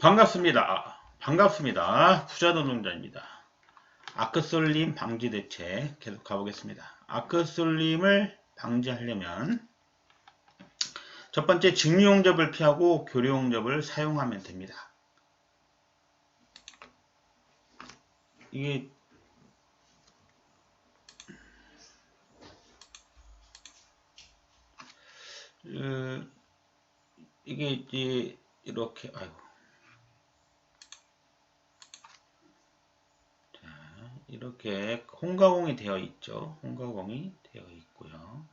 반갑습니다. 반갑습니다. 부자노동자입니다. 아크솔림 방지 대책 계속 가보겠습니다. 아크솔림을 방지하려면 첫 번째 직류용접을 피하고 교류용접을 사용하면 됩니다. 이게 이제 이렇게 이렇게 홍가공이 되어 있죠. 홍가공이 되어 있고요.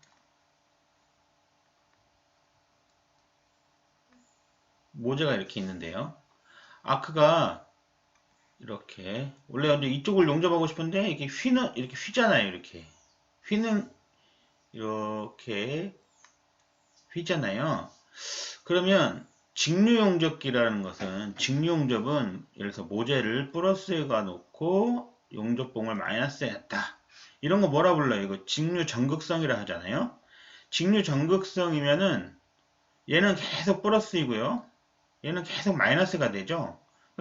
모재가 이렇게 있는데요. 아크가 이렇게 원래 이쪽을 용접하고 싶은데 이렇게 이렇게 휘잖아요. 이렇게 휘는 이렇게 휘잖아요. 그러면 직류용접기라는 것은 직류용접은 예를 들어서 모재를 플러스에 가놓고 용접봉을 마이너스에 했다. 이런 거 뭐라 불러요? 이거 직류전극성이라 하잖아요. 직류전극성이면은 얘는 계속 플러스이고요. 얘는 계속 마이너스가 되죠.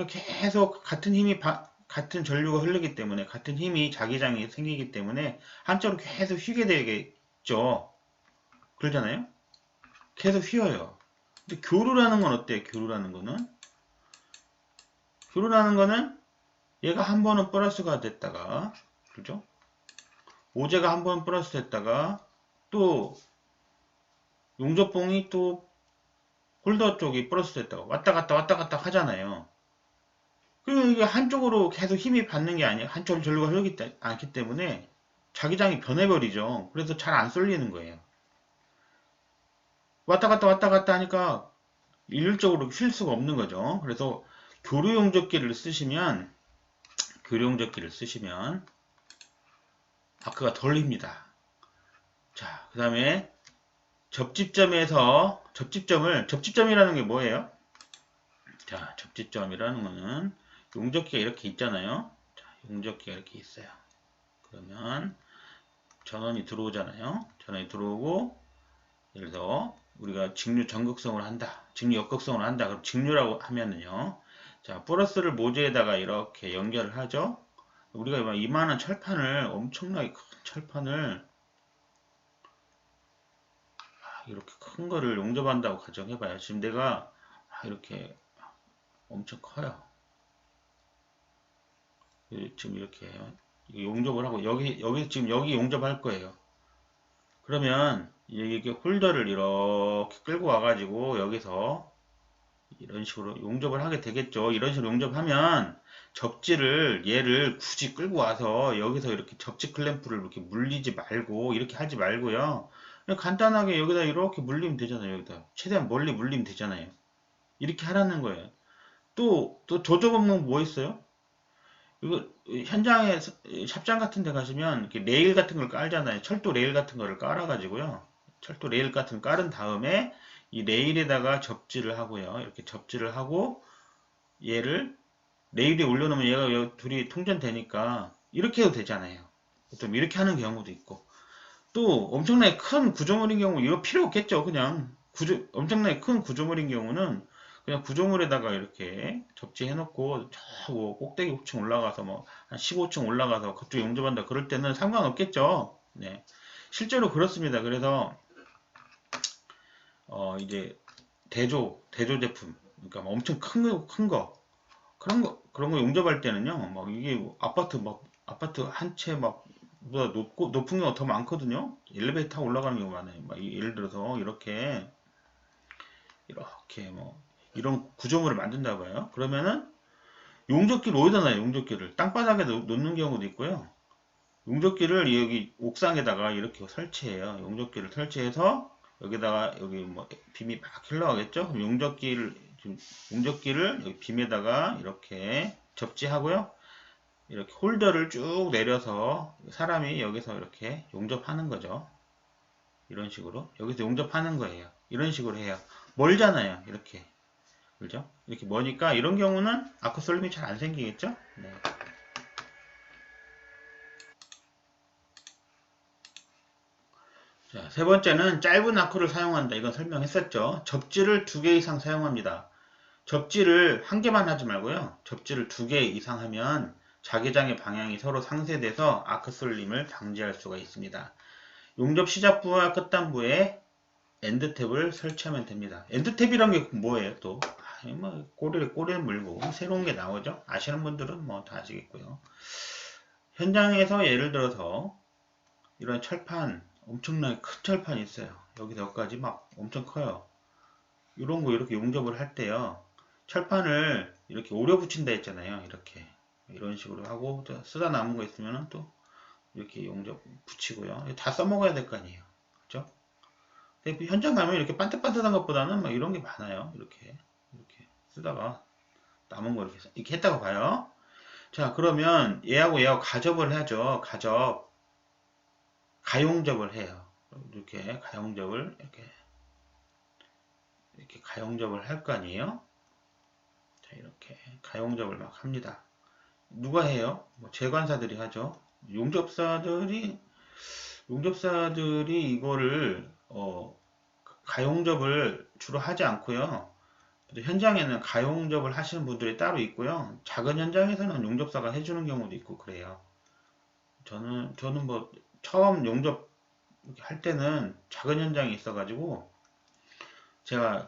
계속 같은 힘이 같은 전류가 흐르기 때문에 같은 힘이 자기장이 생기기 때문에 한쪽으로 계속 휘게 되겠죠. 그러잖아요. 계속 휘어요. 근데 교류라는 건 어때요? 교류라는 거는 얘가 한 번은 플러스가 됐다가, 그죠? 모재가 한 번 플러스 됐다가 또 용접봉이 또 홀더 쪽이 플러스 됐다가 왔다 갔다 하잖아요. 그리고 이게 한쪽으로 계속 힘이 받는 게 아니에요. 한쪽으로 전류가 흐르지 않기 때문에 자기장이 변해버리죠. 그래서 잘 안 쏠리는 거예요. 왔다 갔다 하니까 일률적으로 쉴 수가 없는 거죠. 그래서 교류용접기를 쓰시면 아크가 덜 힙니다. 자, 그 다음에 접집점이라는 게 뭐예요? 자, 접집점이라는 거는 용접기가 이렇게 있잖아요. 자, 용접기가 이렇게 있어요. 그러면 전원이 들어오잖아요. 전원이 들어오고 예를 들어 우리가 직류 전극성을 한다. 직류 역극성을 한다. 그럼 직류라고 하면은요. 자, 플러스를 모재에다가 이렇게 연결을 하죠. 우리가 이만한 철판을 엄청나게 큰 철판을 이렇게 큰 거를 용접한다고 가정해봐요. 지금 내가 이렇게 엄청 커요. 지금 이렇게 용접을 하고 여기 지금 여기 용접할 거예요. 그러면 이게 홀더를 이렇게 끌고 와가지고 여기서 이런 식으로 용접을 하게 되겠죠. 이런 식으로 용접하면 얘를 굳이 끌고 와서 여기서 이렇게 접지 클램프를 이렇게 물리지 말고 이렇게 하지 말고요. 그냥 간단하게 여기다 이렇게 물리면 되잖아요. 여기다 최대한 멀리 물리면 되잖아요. 이렇게 하라는 거예요. 또 조접 업무 뭐 있어요? 이거 현장에 샵장 같은 데 가시면 이렇게 레일 같은 걸 깔잖아요. 철도 레일 같은 거를 깔아가지고요. 철도 레일 같은 거 깔은 다음에 이 레일에다가 접지를 하고요. 이렇게 접지를 하고 얘를 레일에 올려놓으면 얘가 둘이 통전되니까 이렇게 해도 되잖아요. 좀 이렇게 하는 경우도 있고 또 엄청나게 큰 구조물인 경우 이거 필요 없겠죠. 그냥 엄청나게 큰 구조물인 경우는 그냥 구조물에다가 이렇게 접지해 놓고 저 꼭대기 호층 올라가서 뭐 한 15층 올라가서 그쪽 용접한다 그럴 때는 상관없겠죠. 네. 실제로 그렇습니다. 그래서 이제 대조 제품 그러니까 뭐 엄청 큰 거 그런 거 용접할 때는요. 막 이게 아파트 한 채 막 보다 높은 경우가 더 많거든요. 엘리베이터 타고 올라가는 경우가 많아요. 막 예를 들어서 이렇게 뭐 이런 구조물을 만든다고 해요. 그러면은 용접기를 어디다 놔요? 용접기를 땅바닥에 놓는 경우도 있고요. 용접기를 여기 옥상에다가 이렇게 설치해요. 용접기를 설치해서 여기다가 여기 뭐 빔이 막 흘러가겠죠? 그럼 용접기를 여기 빔에다가 이렇게 접지하고요. 이렇게 홀더를 쭉 내려서 사람이 여기서 이렇게 용접하는 거죠. 이런 식으로 여기서 용접하는 거예요. 이런 식으로 해요. 멀잖아요. 이렇게 그죠? 이렇게 머니까 이런 경우는 아크솔림이 잘 안 생기겠죠? 네. 자, 세 번째는 짧은 아크를 사용한다. 이건 설명했었죠. 접지를 2개 이상 사용합니다. 접지를 한 개만 하지 말고요. 접지를 2개 이상 하면 자기장의 방향이 서로 상쇄돼서 아크 쏠림을 방지할 수가 있습니다. 용접 시작부와 끝단부에 엔드탭을 설치하면 됩니다. 엔드탭이란 게 뭐예요? 또 뭐 꼬리를 물고 새로운 게 나오죠. 아시는 분들은 뭐 다 아시겠고요. 현장에서 예를 들어서 이런 철판, 엄청나게 큰 철판이 있어요. 여기서까지 막 엄청 커요. 이런 거 이렇게 용접을 할 때요. 철판을 이렇게 오려 붙인다 했잖아요. 이렇게 이런 식으로 하고 쓰다 남은 거 있으면 또 이렇게 용접 붙이고요. 다 써먹어야 될 거 아니에요. 그렇죠? 근데 현장 가면 이렇게 반듯반듯한 것보다는 막 이런 게 많아요. 이렇게 쓰다가 남은 거 이렇게 했다고 봐요. 자, 그러면 얘하고 가접을 하죠. 가용접을 해요. 이렇게 가용접을 이렇게 가용접을 할 거 아니에요. 자, 이렇게 가용접을 막 합니다. 누가 해요? 뭐 재관사들이 하죠. 용접사들이 이거를 가용접을 주로 하지 않고요. 현장에는 가용접을 하시는 분들이 따로 있고요. 작은 현장에서는 용접사가 해주는 경우도 있고 그래요. 저는 뭐 처음 용접 할 때는 작은 현장이 있어가지고 제가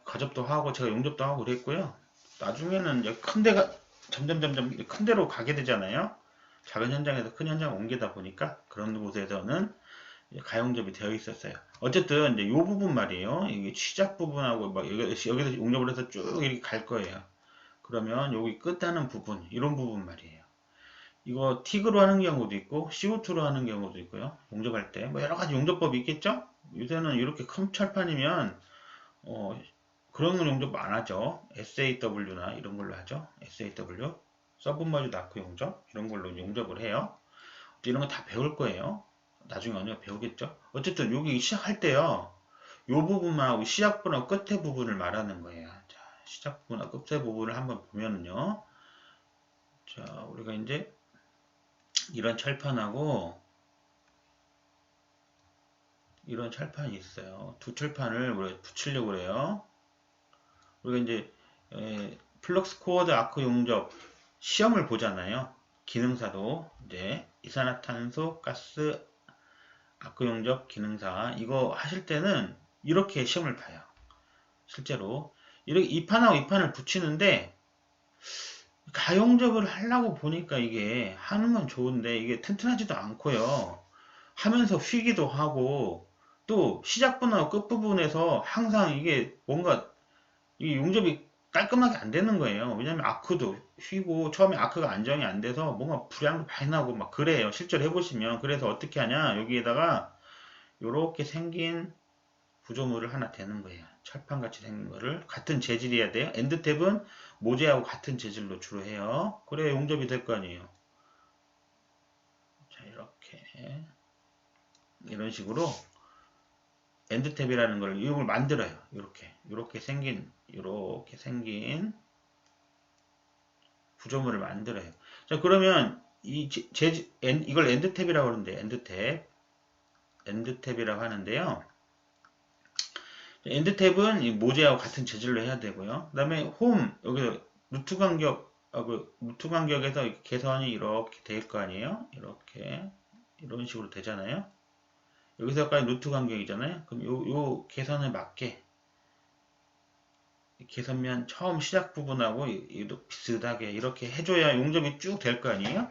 가접도 하고 제가 용접도 하고 그랬고요. 나중에는 이제 큰 데가 점점 큰 데로 가게 되잖아요. 작은 현장에서 큰 현장 옮기다 보니까 그런 곳에서는 가용접이 되어 있었어요. 어쨌든 이제 요 부분 말이에요. 이게 시작 부분하고 막 여기서 용접을 해서 쭉 이렇게 갈 거예요. 그러면 여기 끝나는 부분, 이런 부분 말이에요. 이거 틱으로 하는 경우도 있고 CO2로 하는 경우도 있고요. 용접할 때 뭐 여러 가지 용접법이 있겠죠. 요새는 이렇게 큰 철판이면 그런 용접 안 하죠. SAW나 이런 걸로 하죠. SAW 서브머리 나크 용접 이런 걸로 용접을 해요. 이런 거 다 배울 거예요. 나중에 언니가 배우겠죠. 어쨌든 여기 시작할 때요. 요 부분만 하고 시작부나 끝에 부분을 말하는 거예요. 자, 시작부나 끝에 부분을 한번 보면은요. 자, 우리가 이제 이런 철판하고 이런 철판이 있어요. 두 철판을 우리가 붙이려고 해요. 우리가 이제 플럭스 코어드 아크 용접 시험을 보잖아요. 기능사도 이제 이산화탄소 가스 아크 용접 기능사 이거 하실 때는 이렇게 시험을 봐요. 실제로 이렇게 이 판하고 이 판을 붙이는데 가용접을 하려고 보니까 이게 하는 건 좋은데 이게 튼튼하지도 않고요. 하면서 휘기도 하고 또 시작부나 끝부분에서 항상 이게 뭔가 이 용접이 깔끔하게 안 되는 거예요. 왜냐면 아크도 휘고 처음에 아크가 안정이 안 돼서 뭔가 불량도 많이 나고 막 그래요. 실제로 해보시면. 그래서 어떻게 하냐 여기에다가 요렇게 생긴 구조물을 하나 대는 거예요. 철판같이 생긴 거를 같은 재질이어야 돼요. 엔드탭은 모재하고 같은 재질로 주로 해요. 그래야 용접이 될 거 아니에요. 자, 이렇게 이런 식으로 엔드탭이라는 걸 이걸 만들어요. 이렇게 생긴 구조물을 만들어요. 자, 그러면 이걸 엔드탭이라고 하는데 엔드탭이라고 하는데요. 엔드탭은 이 모재하고 같은 재질로 해야 되고요. 그 다음에 홈 여기 루트 간격에서 개선이 이렇게 될 거 아니에요. 이렇게 이런 식으로 되잖아요. 여기서까지 루트 간격이잖아요. 그럼 요 개선에 맞게 개선면 처음 시작 부분하고 얘도 비슷하게 이렇게 해줘야 용접이 쭉 될 거 아니에요.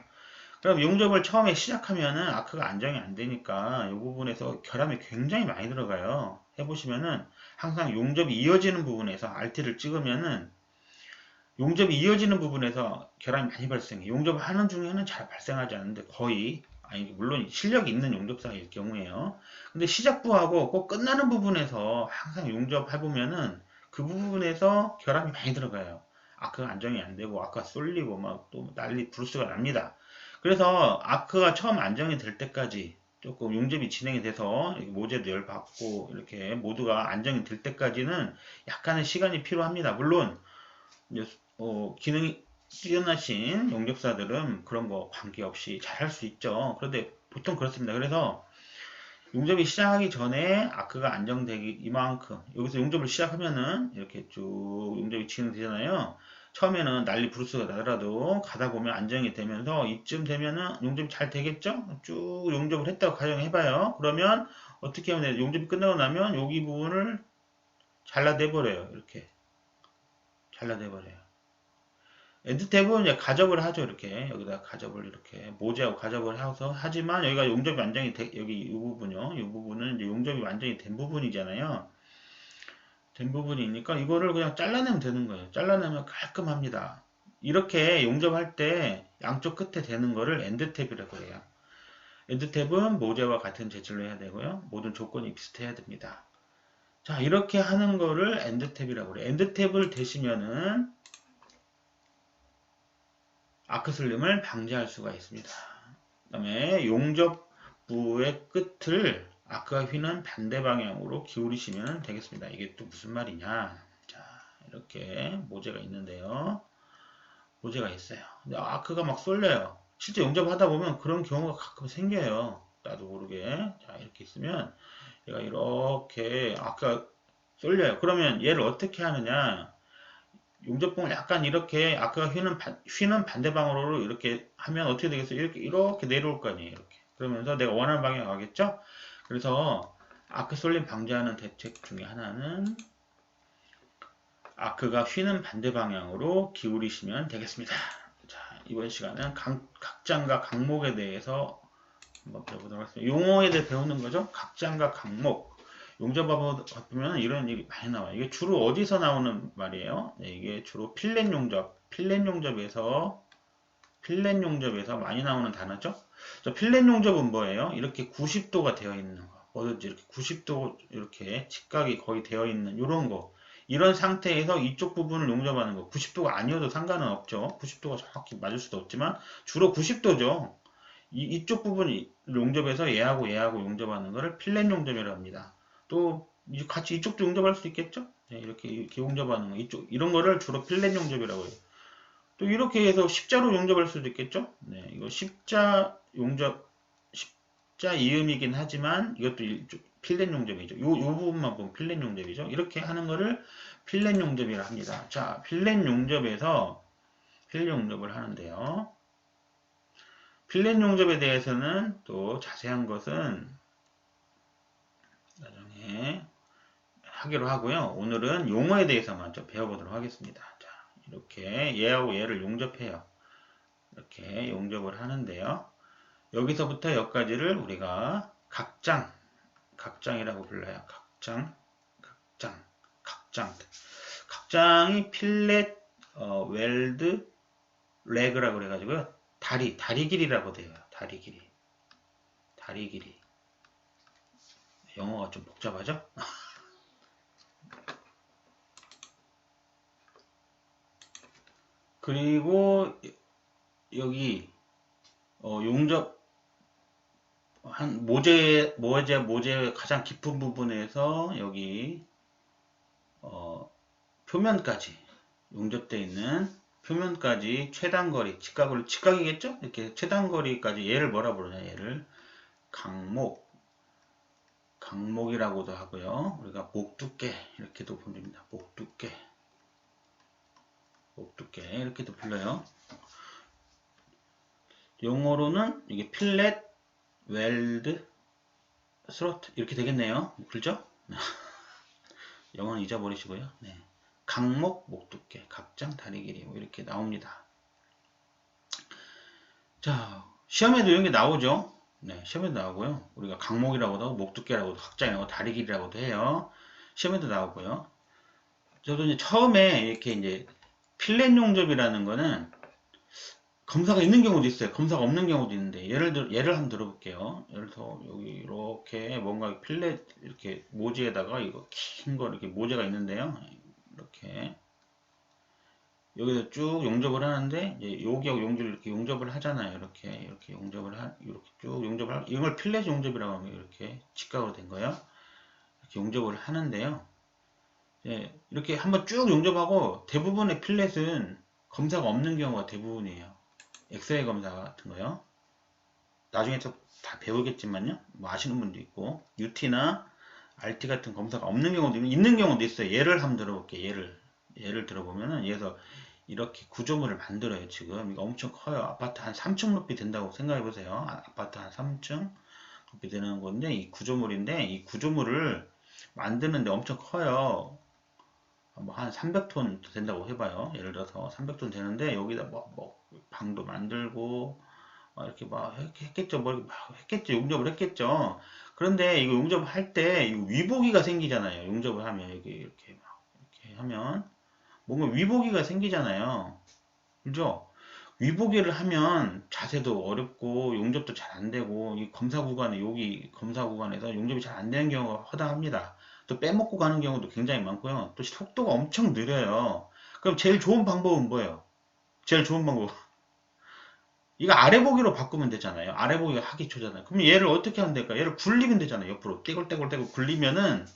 그럼 용접을 처음에 시작하면은 아크가 안정이 안 되니까 이 부분에서 결함이 굉장히 많이 들어가요. 해보시면은 항상 용접이 이어지는 부분에서 RT를 찍으면은 용접이 이어지는 부분에서 결함이 많이 발생해요. 용접을 하는 중에는 잘 발생하지 않는데 거의 아니 물론 실력이 있는 용접사일 경우에요. 근데 시작부하고 꼭 끝나는 부분에서 항상 용접해보면은 그 부분에서 결함이 많이 들어가요. 아크가 안정이 안 되고 아크가 쏠리고 막 또 난리 브루스가 납니다. 그래서 아크가 처음 안정이 될 때까지 조금 용접이 진행이 돼서 모재도 열 받고 이렇게 모두가 안정이 될 때까지는 약간의 시간이 필요합니다. 물론 이제 기능이 뛰어나신 용접사들은 그런 거 관계없이 잘 할 수 있죠. 그런데 보통 그렇습니다. 그래서 용접이 시작하기 전에 아크가 안정되기 이만큼 여기서 용접을 시작하면은 이렇게 쭉 용접이 진행되잖아요. 처음에는 난리 부르스가 나더라도 가다 보면 안정이 되면서 이쯤 되면은 용접이 잘 되겠죠? 쭉 용접을 했다고 가정해봐요. 그러면 어떻게 하면 돼요? 용접이 끝나고 나면 여기 부분을 잘라내버려요. 이렇게 잘라내버려요. 엔드탭은 이제 가접을 하죠. 이렇게 여기다 가접을 이렇게 모재하고 가접을 해서 하지만 여기가 용접이 완전히 여기 이 부분요. 이 부분은 이제 용접이 완전히 된 부분이잖아요. 된 부분이니까 이거를 그냥 잘라내면 되는 거예요. 잘라내면 깔끔합니다. 이렇게 용접할 때 양쪽 끝에 되는 거를 엔드탭이라고 해요. 엔드탭은 모재와 같은 재질로 해야 되고요. 모든 조건이 비슷해야 됩니다. 자, 이렇게 하는 거를 엔드탭이라고 그래요. 엔드탭을 대시면은 아크슬림을 방지할 수가 있습니다. 그 다음에 용접부의 끝을 아크가 휘는 반대 방향으로 기울이시면 되겠습니다. 이게 또 무슨 말이냐? 자, 이렇게 모재가 있는데요. 모재가 있어요. 근데 아크가 막 쏠려요. 실제 용접하다 보면 그런 경우가 가끔 생겨요. 나도 모르게. 자, 이렇게 있으면 얘가 이렇게 아크가 쏠려요. 그러면 얘를 어떻게 하느냐? 용접봉을 약간 이렇게 아까 휘는 반대 방향으로 이렇게 하면 어떻게 되겠어요? 이렇게 내려올 거 아니에요. 이렇게. 그러면서 내가 원하는 방향 가겠죠? 그래서 아크 쏠림 방지하는 대책 중에 하나는 아크가 휘는 반대 방향으로 기울이시면 되겠습니다. 자, 이번 시간은 각장과 각목에 대해서 한번 배워보도록 하겠습니다. 용어에 대해 배우는 거죠. 각장과 각목. 용접하고 보면 이런 일이 많이 나와요. 이게 주로 어디서 나오는 말이에요? 네, 이게 주로 필렛 용접에서 많이 나오는 단어죠. 필렛 용접은 뭐예요? 이렇게 90도가 되어 있는 거. 뭐든지 이렇게 90도 이렇게 직각이 거의 되어 있는 이런 거. 이런 상태에서 이쪽 부분을 용접하는 거. 90도가 아니어도 상관은 없죠. 90도가 정확히 맞을 수도 없지만 주로 90도죠. 이쪽 부분을 용접해서 얘하고 용접하는 거를 필렛 용접이라고 합니다. 또 같이 이쪽도 용접할 수 있겠죠? 네, 이렇게 용접하는 거 이런 거를 주로 필렛 용접이라고 해요. 또 이렇게 해서 십자로 용접할 수도 있겠죠? 네, 이거 십자 이음이긴 하지만 이것도 필렛 용접이죠. 요 부분만 보면 필렛 용접이죠. 이렇게 하는 거를 필렛 용접이라 합니다. 자, 필렛 용접을 하는데요. 필렛 용접에 대해서는 또 자세한 것은 나중에 하기로 하고요. 오늘은 용어에 대해서만 좀 배워보도록 하겠습니다. 자, 이렇게 얘하고 얘를 용접해요. 이렇게 용접을 하는데요. 여기서부터 여기까지를 우리가 각장이라고 불러요. 각장이 필렛, 웰드, 레그라고 그래가지고요. 다리 길이라고 돼요. 다리 길이. 영어가 좀 복잡하죠? 그리고 여기 용접 한 모재 가장 깊은 부분에서 여기 표면까지 용접되어 있는 표면까지 최단거리 직각이겠죠? 이렇게 최단거리까지 얘를 뭐라 부르냐? 얘를 각목이라고도 하고요. 우리가 목 두께 이렇게도 부릅니다. 목 두께 이렇게도 불러요. 용어로는 이게 필렛, 웰드, 스로트 이렇게 되겠네요. 그렇죠? 영어는 잊어버리시고요. 네. 각목, 목 두께, 각장, 다리 길이 뭐 이렇게 나옵니다. 자, 시험에도 이런 게 나오죠. 네, 시험에도 나오고요. 우리가 각목이라고도 하고 목 두께라고도 각장이라고 다리 길이라고도 해요. 시험에도 나오고요. 저도 이제 처음에 이렇게 이제 필렛 용접이라는 거는 검사가 있는 경우도 있어요. 검사가 없는 경우도 있는데 예를 한번 들어볼게요. 예를 들어 여기 이렇게 뭔가 필렛 이렇게 모지에다가 이거 긴 거 이렇게 모재가 있는데요. 이렇게 여기서 쭉 용접을 하는데 이제 여기하고 이렇게 용접을 하잖아요. 이렇게 쭉 용접을 이걸 필렛 용접이라고 하면 이렇게 직각으로 된 거예요. 이렇게 용접을 하는데요. 예, 이렇게 한번 쭉 용접하고 대부분의 필렛은 검사가 없는 경우가 대부분이에요. 엑스레이 검사 같은 거요. 나중에 또 다 배우겠지만요. 뭐 아시는 분도 있고 UT나 RT 같은 검사가 없는 경우도 있는 경우도 있어요. 예를 한번 들어볼게요. 예를 들어보면은 예서 이렇게 구조물을 만들어요. 지금 이거 엄청 커요. 아파트 한 3층 높이 된다고 생각해 보세요. 아파트 한 3층 높이 되는 건데 이 구조물인데 이 구조물을 만드는데 엄청 커요. 뭐 한 300톤 된다고 해봐요. 예를 들어서 300톤 되는데 여기다 뭐 방도 만들고 막 이렇게 막 했겠죠. 뭐 이렇게 막 했겠죠. 용접을 했겠죠. 그런데 이거 용접을 할 때 이거 위보기가 생기잖아요. 용접을 하면 여기 이렇게 막 이렇게 하면 뭔가 위보기가 생기잖아요. 그죠? 위보기를 하면 자세도 어렵고 용접도 잘 안 되고 이 검사 구간에 여기 검사 구간에서 용접이 잘 안 되는 경우가 허다합니다. 또 빼먹고 가는 경우도 굉장히 많고요. 또 속도가 엄청 느려요. 그럼 제일 좋은 방법은 뭐예요? 제일 좋은 방법. 이거 아래 보기로 바꾸면 되잖아요. 아래 보기가 하기 초잖아요. 그럼 얘를 어떻게 하면 될까? 얘를 굴리면 되잖아요. 옆으로 떼굴떼굴떼굴 굴리면은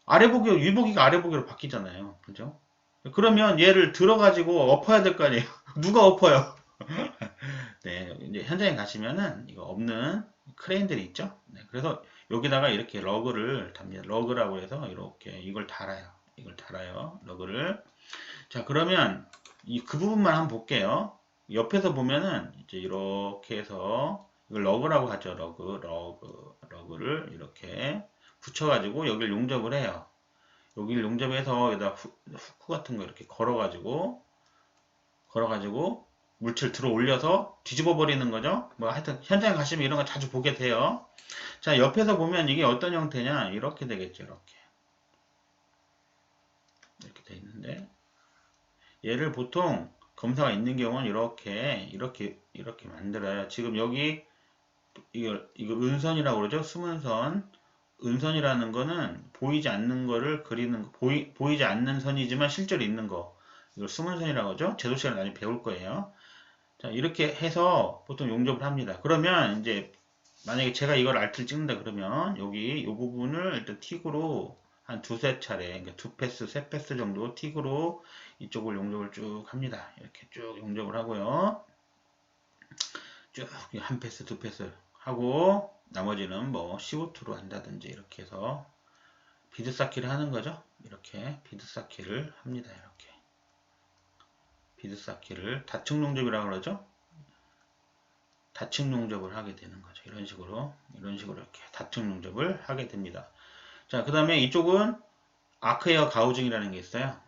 아래 보기, 위 보기가 아래 보기로 바뀌잖아요. 그죠? 그러면 얘를 들어가지고 엎어야 될 거 아니에요. 누가 엎어요? 네, 이제 현장에 가시면은 이거 없는 크레인들이 있죠. 네, 그래서 여기다가 이렇게 러그를 답니다. 러그라고 해서 이렇게 이걸 달아요. 이걸 달아요. 러그를. 자, 그러면 그 부분만 한번 볼게요. 옆에서 보면은 이제 이렇게 해서 이걸 러그라고 하죠. 러그를 이렇게 붙여가지고 여기를 용접을 해요. 여기를 용접해서 여기다 후크 같은 거 이렇게 걸어가지고 물체를 들어 올려서 뒤집어 버리는 거죠. 뭐 하여튼 현장에 가시면 이런 거 자주 보게 돼요. 자, 옆에서 보면 이게 어떤 형태냐? 이렇게 되겠죠. 이렇게 돼 있는데 얘를 보통 검사가 있는 경우는 이렇게 만들어요. 지금 여기 이거 은선이라고 그러죠. 숨은선. 은선이라는 거는 보이지 않는 거를 그리는 거, 보이지 않는 선이지만 실제로 있는 거. 이걸 숨은선이라고 하죠. 제도 시간에 나중에 배울 거예요. 자, 이렇게 해서 보통 용접을 합니다. 그러면 이제 만약에 제가 이걸 알트를 찍는다 그러면 여기 이 부분을 일단 틱으로 한 두세 차례, 그러니까 두 패스, 세 패스 정도 틱으로 이쪽을 용접을 쭉 합니다. 이렇게 쭉 용접을 하고요. 쭉 한 패스, 두 패스 하고 나머지는 뭐 CO2로 한다든지 이렇게 해서 비드 쌓기를 하는 거죠. 이렇게 비드 쌓기를 합니다. 이렇게 비드 쌓기를 다층 용접이라고 그러죠. 다층 용접을 하게 되는 거죠. 이런 식으로 이렇게 다층 용접을 하게 됩니다. 자, 그 다음에 이쪽은 아크에어 가우징이라는 게 있어요.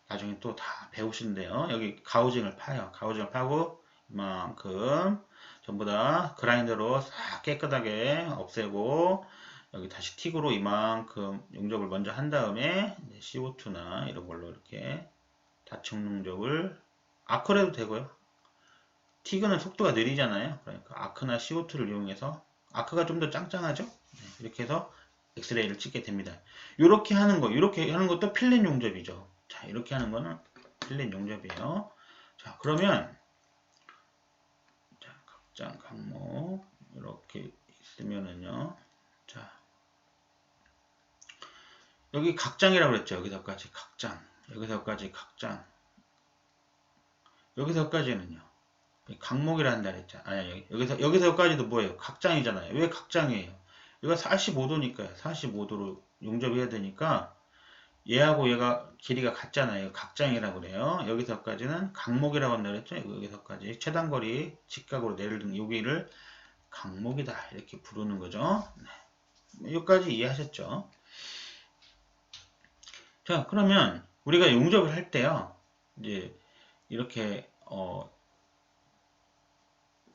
나중에 또 다 배우시는데요. 여기 가우징을 파요. 가우징을 파고 이만큼 전부 다 그라인더로 싹 깨끗하게 없애고 여기 다시 틱으로 이만큼 용접을 먼저 한 다음에 CO2나 이런 걸로 이렇게 다층 용접을 아크로 해도 되고요. 틱은 속도가 느리잖아요. 그러니까 아크나 CO2를 이용해서 아크가 좀 더 짱짱하죠. 이렇게 해서 엑스레이를 찍게 됩니다. 이렇게 하는 것도 필렛 용접이죠. 자, 이렇게 하는 거는 필렛 용접이에요. 자, 그러면 자, 각장 항목 이렇게 있으면은요. 자, 여기 각장이라고 그랬죠. 여기서까지 각장, 여기서까지 각장, 여기서까지는요. 각목이라 한다 그랬죠. 아니, 여기서 여기까지도 뭐예요? 각장이잖아요. 왜 각장이에요? 이거 45도니까요. 45도로 용접해야 되니까 얘하고 얘가 길이가 같잖아요. 각장이라고 그래요. 여기서까지는 각목이라고 한다 그랬죠. 여기서까지 최단거리 직각으로 내리는 여기를 각목이다 이렇게 부르는 거죠. 네. 여기까지 이해하셨죠? 자, 그러면 우리가 용접을 할 때요. 이제 이렇게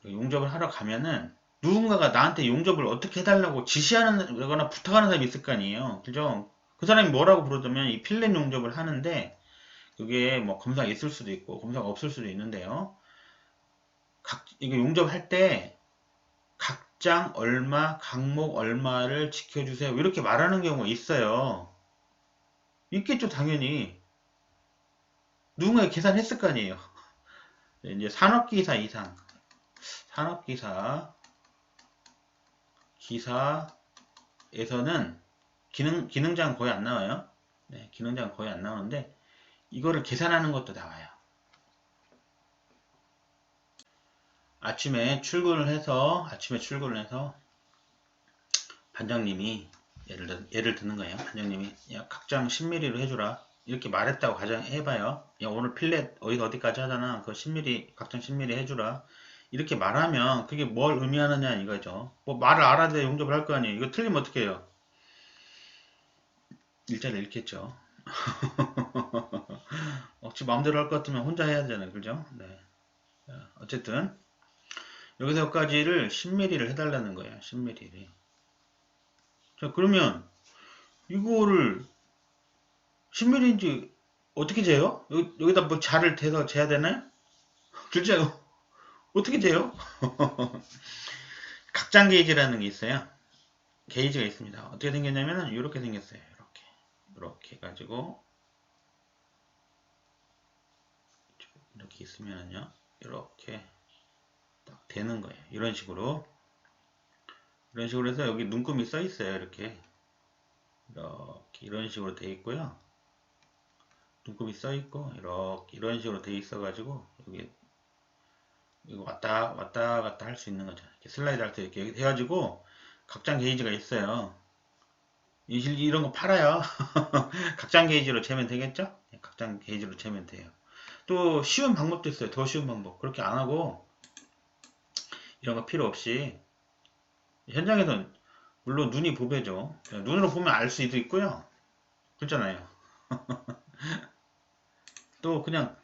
용접을 하러 가면은 누군가가 나한테 용접을 어떻게 해달라고 지시하는 거나 부탁하는 사람이 있을 거 아니에요. 그죠? 그 사람이 뭐라고 부르냐면 이 필렛 용접을 하는데 그게 뭐 검사가 있을 수도 있고 검사가 없을 수도 있는데요. 이거 용접할 때 각장 얼마, 각목 얼마를 지켜주세요. 이렇게 말하는 경우가 있어요. 있겠죠, 당연히. 누군가 계산했을 거 아니에요. 이제 산업기사 이상. 기사에서는 기능장 거의 안 나와요. 네, 기능장 거의 안 나오는데 이거를 계산하는 것도 나와요. 아침에 출근을 해서 반장님이 예를 드는 거예요. 반장님이 야 각장 10mm로 해주라 이렇게 말했다고 가정해봐요. 야 오늘 필렛 어디까지 하잖아. 그 10mm 각장 10mm 해주라 이렇게 말하면 그게 뭘 의미하느냐 이거죠. 뭐 말을 알아야 용접을 할 거 아니에요. 이거 틀리면 어떻게 해요? 일자를 잃겠죠. 혹시 마음대로 할 것 같으면 혼자 해야 되잖아요. 그죠? 네. 어쨌든 여기서 여기까지를 10mm를 해달라는 거예요. 10mm를. 자 그러면 이거를 10mm인지 어떻게 재요? 여기다 뭐 자를 대서 재야 되나요? 글쎄요. 어떻게 재요? 각장 게이지라는 게 있어요. 게이지가 있습니다. 어떻게 생겼냐면 이렇게 생겼어요. 이렇게 해가지고 이렇게 있으면요. 이렇게 딱 되는 거예요. 이런 식으로 해서 여기 눈금이 써 있어요. 이렇게 이런 식으로 돼 있고요. 눈금이 써 있고 이런 식으로 돼 있어 가지고 여기 이거 왔다 갔다 할 수 있는 거죠. 이렇게 슬라이드 할 때 이렇게 해가지고 각장 게이지가 있어요. 이런 거 팔아요. 각장 게이지로 재면 되겠죠? 각장 게이지로 재면 돼요. 또 쉬운 방법도 있어요. 더 쉬운 방법. 그렇게 안 하고 이런 거 필요 없이 현장에서는 물론 눈이 보배죠. 눈으로 보면 알 수도 있고요. 그렇잖아요. 또 그냥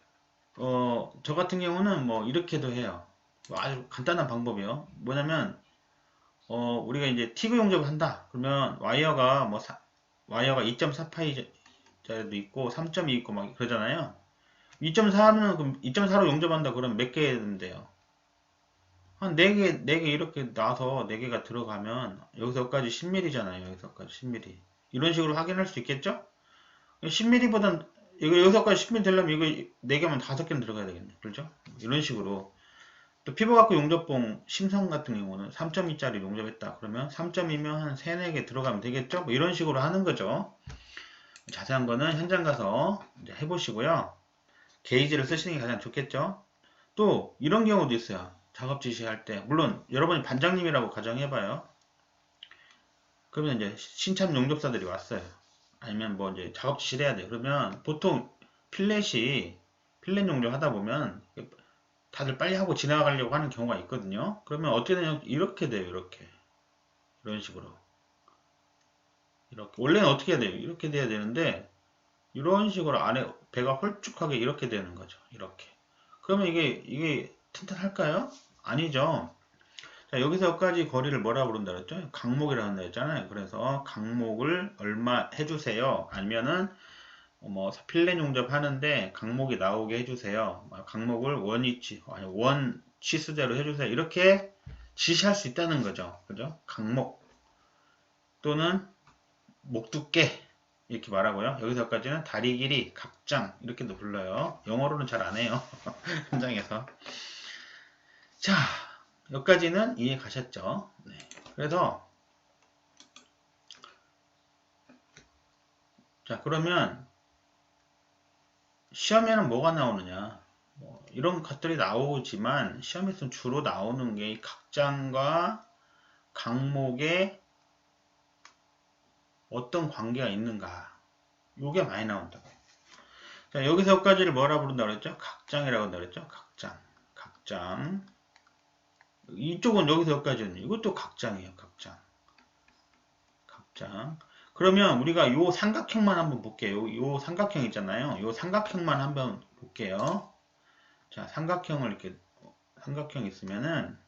저 같은 경우는 뭐 이렇게도 해요. 아주 간단한 방법이요. 뭐냐면 우리가 이제 티그 용접을 한다. 그러면 와이어가 와이어가 2.4파이자도 있고 3.2 있고 막 그러잖아요. 2.4는 그럼 2.4로 용접한다. 그러면 몇 개 돼요? 한 4개 이렇게 놔서 4개가 들어가면 여기서까지 10mm잖아요. 여기서까지 10mm. 이런 식으로 확인할 수 있겠죠? 10mm보단 여기서까지 10mm 되려면 이거 4개면 5개는 들어가야 되겠네. 그렇죠? 이런 식으로 또 피부과학 용접봉 심성 같은 경우는 3.2짜리 용접했다. 그러면 3.2면 한 3, 4개 들어가면 되겠죠? 뭐 이런 식으로 하는 거죠. 자세한 거는 현장 가서 이제 해보시고요. 게이지를 쓰시는 게 가장 좋겠죠? 또 이런 경우도 있어요. 작업 지시할 때 물론 여러분이 반장님이라고 가정해봐요. 그러면 이제 신참 용접사들이 왔어요. 아니면 뭐 이제 작업 지시를 해야 돼요. 그러면 보통 필렛 용접 하다 보면 다들 빨리 하고 지나가려고 하는 경우가 있거든요. 그러면 어떻게 되냐면 이렇게 돼요. 이런 식으로 원래는 어떻게 해야 돼요? 이렇게 돼야 되는데 이런 식으로 안에 배가 홀쭉하게 이렇게 되는 거죠. 이렇게 그러면 이게 튼튼할까요? 아니죠. 자, 여기서 여기까지 거리를 뭐라 부른다 그랬죠? 강목이라고 한다 했잖아요. 그래서 강목을 얼마 해주세요. 아니면은 뭐 필렛 용접 하는데 강목이 나오게 해주세요. 강목을 원위치, 아니 원 치수대로 해주세요. 이렇게 지시할 수 있다는 거죠. 그죠? 강목 또는 목 두께 이렇게 말하고요. 여기서까지는 다리 길이, 각장 이렇게도 불러요. 영어로는 잘 안 해요. 현장에서. 자, 여기까지는 이해 가셨죠? 네. 그래서 자 그러면 시험에는 뭐가 나오느냐? 뭐 이런 것들이 나오지만 시험에서는 주로 나오는 게 각장과 강목의 어떤 관계가 있는가? 요게 많이 나온다고요. 자, 여기서 여기까지를 뭐라 부른다 그랬죠? 각장이라고 한다 그랬죠? 각장. 이쪽은 여기서 여기까지는 이것도 각장이에요. 각장. 그러면 우리가 요 삼각형만 한번 볼게요. 요 삼각형 있잖아요. 요 삼각형만 한번 볼게요. 자, 삼각형 있으면은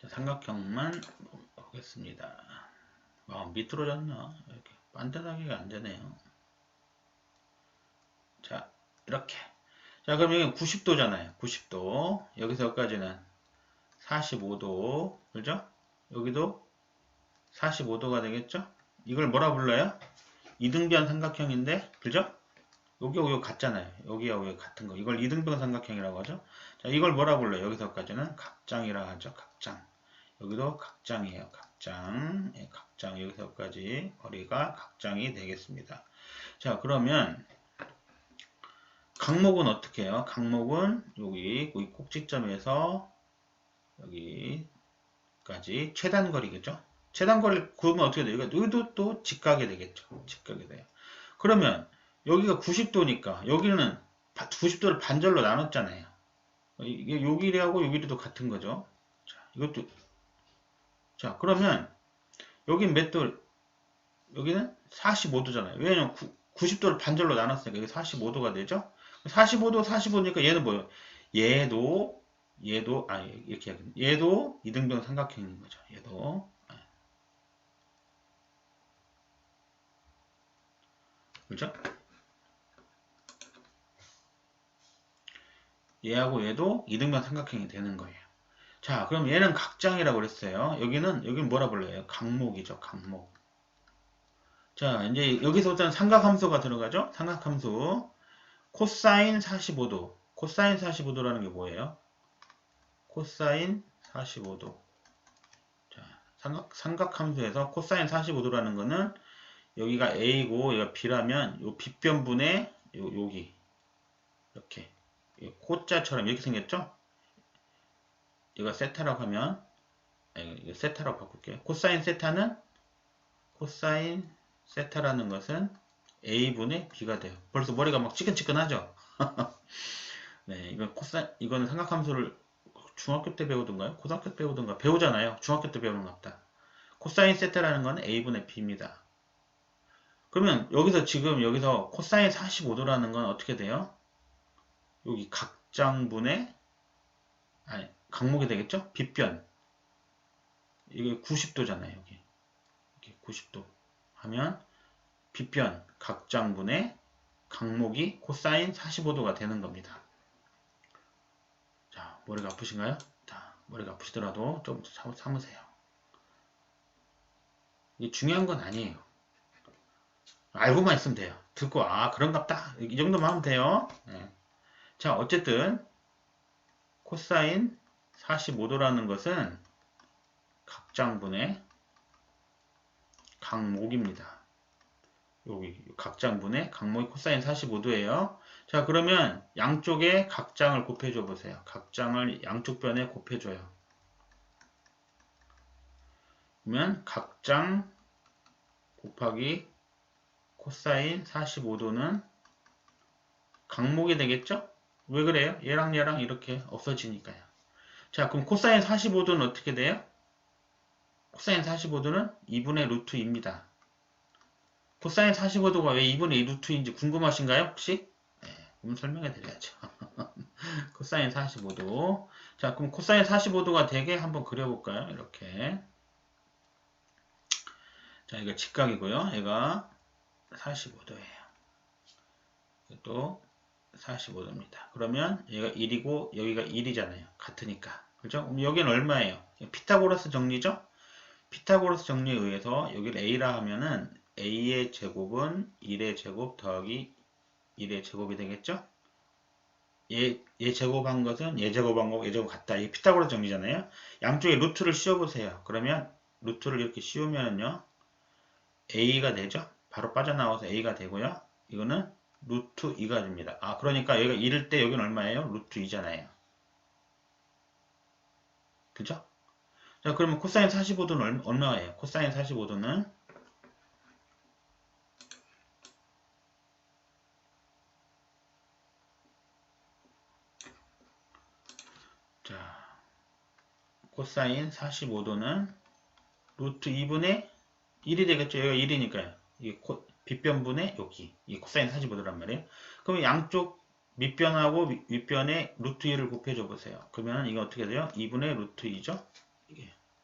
자, 삼각형만 보겠습니다. 미끄러졌나? 이렇게 반듯하게가 안 되네요. 자, 이렇게. 자, 그럼 여기 90도잖아요. 90도. 여기서 여기까지는 45도. 그죠? 여기도 45도가 되겠죠? 이걸 뭐라 불러요? 이등변 삼각형인데, 그죠? 여기 같잖아요. 여기 같은 거. 이걸 이등변 삼각형이라고 하죠. 자, 이걸 뭐라 불러요? 여기서까지는 각장이라고 하죠. 각장. 여기도 각장이에요. 각장. 예, 각장. 여기서까지 거리가 각장이 되겠습니다. 자, 그러면 각목은 어떻게 해요? 각목은 여기 꼭지점에서 여기까지 최단거리겠죠? 최단거리를 구하면 어떻게 돼요? 여기도 또 직각이 되겠죠? 직각이 돼요. 그러면 여기가 90도니까 여기는 90도를 반절로 나눴잖아요. 이게 요 길이하고 요 길이도 같은 거죠. 자, 이것도 자, 그러면 여긴 몇 도? 여기는 45도잖아요. 왜냐면 90도를 반절로 나눴으니까 이게 45도가 되죠? 45도, 45도니까 얘는 뭐예요? 얘도 이렇게 하겠네. 얘도 이등변 삼각형인 거죠. 얘도. 그죠? 얘하고 얘도 이등변 삼각형이 되는 거예요. 자, 그럼 얘는 각장이라고 그랬어요. 여기는 뭐라 불러요? 각목이죠. 각목. 자, 이제 여기서부터는 삼각함수가 들어가죠. 삼각함수. 코사인 45도. 코사인 45도라는 게 뭐예요? 코사인 45도. 자, 삼각함수에서 코사인 45도라는 거는 여기가 A고 여기가 B라면 요 빗변분의 여기 이렇게 코자처럼 이렇게 생겼죠? 이거 세타라고 하면 이거 세타라고 바꿀게요. 코사인 세타는 코사인 세타라는 것은 A분의 B가 돼요. 벌써 머리가 막 지끈지끈하죠? 네, 이거는 삼각함수를 중학교 때 배우던가요? 고등학교 때 배우던가? 배우잖아요. 중학교 때 배우는 것 같다. 코사인 세타라는 건 A분의 B입니다. 그러면 여기서 코사인 45도라는 건 어떻게 돼요? 여기 각장분의 각목이 되겠죠? 빗변. 이게 90도잖아요. 여기 90도 하면 빗변 각장분의 각목이 코사인 45도가 되는 겁니다. 자, 머리가 아프신가요? 자, 머리가 아프시더라도 좀 참으세요. 이게 중요한 건 아니에요. 알고만 있으면 돼요. 듣고 그런갑다. 이 정도만 하면 돼요. 네. 자, 어쨌든 코사인 45도라는 것은 각장분의 각목입니다. 여기 각장분의 각목이 코사인 45도예요. 자, 그러면 양쪽에 각장을 곱해줘 보세요. 각장을 양쪽 변에 곱해줘요. 그러면 각장 곱하기 코사인 45도는 각목이 되겠죠? 왜 그래요? 얘랑 이렇게 없어지니까요. 자, 그럼 코사인 45도는 어떻게 돼요? 코사인 45도는 2분의 루트 2입니다. 코사인 45도가 왜 2분의 2 루트인지 궁금하신가요? 혹시? 네, 그럼 설명해 드려야죠. 코사인 45도. 자, 그럼 코사인 45도가 되게 한번 그려볼까요? 이렇게. 자, 이거 직각이고요. 얘가 45도예요. 또 45도입니다. 그러면 얘가 1이고 여기가 1이잖아요. 같으니까. 그죠? 그럼 여기는 얼마예요? 피타고라스 정리죠? 피타고라스 정리에 의해서 여기를 A라 하면은 A의 제곱은 1의 제곱 더하기 1의 제곱이 되겠죠? 얘 제곱한 것은 얘 제곱한 거고 얘 제곱 같다. 이게 피타고라스 정리잖아요. 양쪽에 루트를 씌워보세요. 그러면 루트를 이렇게 씌우면요. A가 되죠? 바로 빠져나와서 A가 되고요. 이거는 루트 2가 됩니다. 그러니까 여기가 1일 때 여기는 얼마예요? 루트 2잖아요. 그죠? 자, 그러면 코사인 45도는 얼마예요? 코사인 45도는 자, 코사인 45도는 루트 2분의 1이 되겠죠? 여기가 1이니까요. 이게 빗변분의 여기 이 코사인 45도란 말이에요. 그럼 양쪽 밑변하고 윗변에 루트 2를 곱해줘 보세요. 그러면 이거 어떻게 돼요? 2분의 루트 2죠?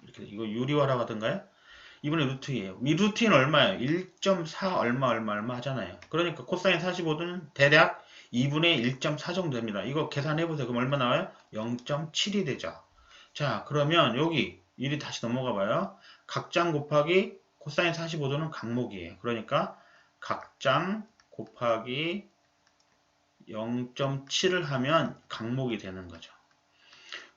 이렇게 이거 유리화라고 하던가요? 2분의 루트 2예요. 이 루트 2는 얼마예요? 1.4 얼마 하잖아요. 그러니까 코사인 45도는 대략 2분의 1.4 정도 됩니다. 이거 계산해보세요. 그럼 얼마 나와요? 0.7이 되죠. 자, 그러면 여기 1이 다시 넘어가 봐요. 각장 곱하기 코사인 45도는 각목이에요. 그러니까 각장 곱하기 0.7을 하면 각목이 되는 거죠.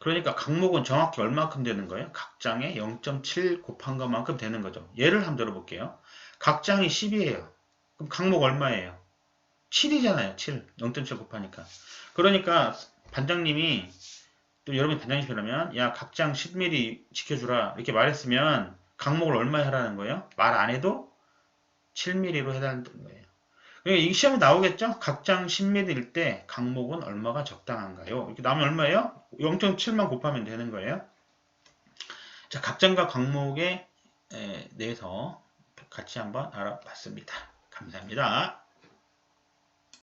그러니까 각목은 정확히 얼마큼 되는 거예요? 각 장에 0.7 곱한 것만큼 되는 거죠. 예를 한번 들어볼게요. 각 장이 10이에요. 그럼 각목 얼마예요? 7이잖아요. 7. 0.7 곱하니까. 그러니까 반장님이 또 여러분이 반장님이라면 야 각장 10mm 지켜주라 이렇게 말했으면 각목을 얼마에 하라는 거예요? 말 안 해도 7mm로 해달라는 거예요. 그러니까 이 시험에 나오겠죠? 각장 10mm일 때 각목은 얼마가 적당한가요? 이렇게 나오면 얼마예요? 0.7만 곱하면 되는 거예요. 자, 각장과 각목에 대해서 같이 한번 알아봤습니다. 감사합니다.